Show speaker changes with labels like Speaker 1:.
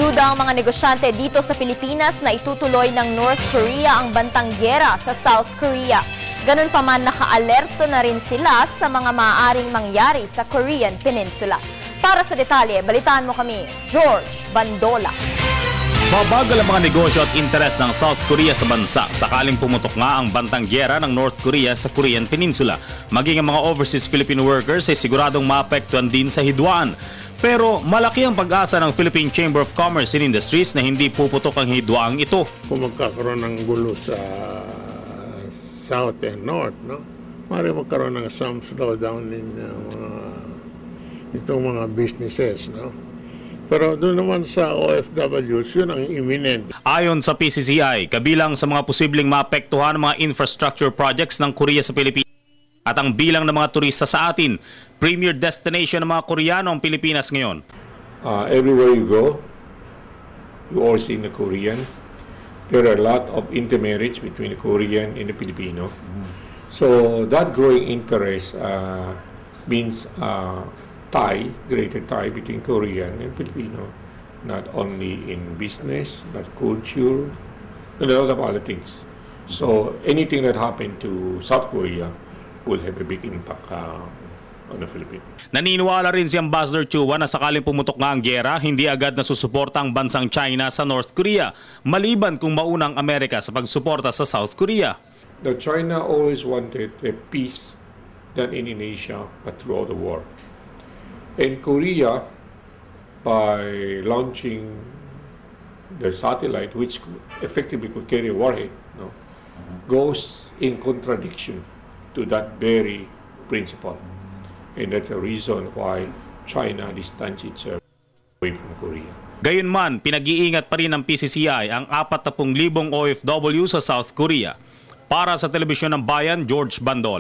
Speaker 1: Duda ang mga negosyante dito sa Pilipinas na itutuloy ng North Korea ang bantang gyera sa South Korea. Ganun pa man, nakaalerto na rin sila sa mga maaaring mangyari sa Korean Peninsula. Para sa detalye, balitaan mo kami, George Bandola.
Speaker 2: Babagal ang mga negosyo at interes ng South Korea sa bansa sakaling pumutok nga ang bantang gyera ng North Korea sa Korean Peninsula. Maging ang mga overseas Filipino workers ay siguradong maapektuhan din sa hidwaan. Pero malaki ang pag-asa ng Philippine Chamber of Commerce and Industries na hindi puputok ang hidwaang ito.
Speaker 3: Kung magkakaroon ng gulo sa South and North, no? Mari magkaroon ng some slowdown in itong mga businesses, no? Pero doon naman sa OFWs, yun ang imminent.
Speaker 2: Ayon sa PCCI, kabilang sa mga posibleng maapektuhan ng mga infrastructure projects ng Korea sa Pilipinas at ang bilang ng mga turista sa atin, premier destination ng mga Koreano ang Pilipinas ngayon.
Speaker 4: Everywhere you go, you all see the Korean. There are a lot of intermarriage between the Korean and the Filipino. So that growing interest means greater tie between Korean and Filipino, not only in business, but culture, and a lot of other things. So anything that happened to South Korea will have a big impact on the Philippines.
Speaker 2: Naniniwala rin si Ambassador Chua na sakaling pumutok nga ang gyera, hindi agad na susuporta ang bansang China sa North Korea, maliban kung mauna ang Amerika sa pagsuporta sa South Korea.
Speaker 4: The China always wanted a peace than in Asia, but throughout the war. And Korea, by launching their satellite, which effectively could carry a warhead, goes in contradiction to that very principle. And that's the reason why China distanced itself away from Korea.
Speaker 2: Gayunman, pinag-iingat pa rin ng PCCI ang 40,000 OFW sa South Korea. Para sa Telebisyon ng Bayan, George Bandola.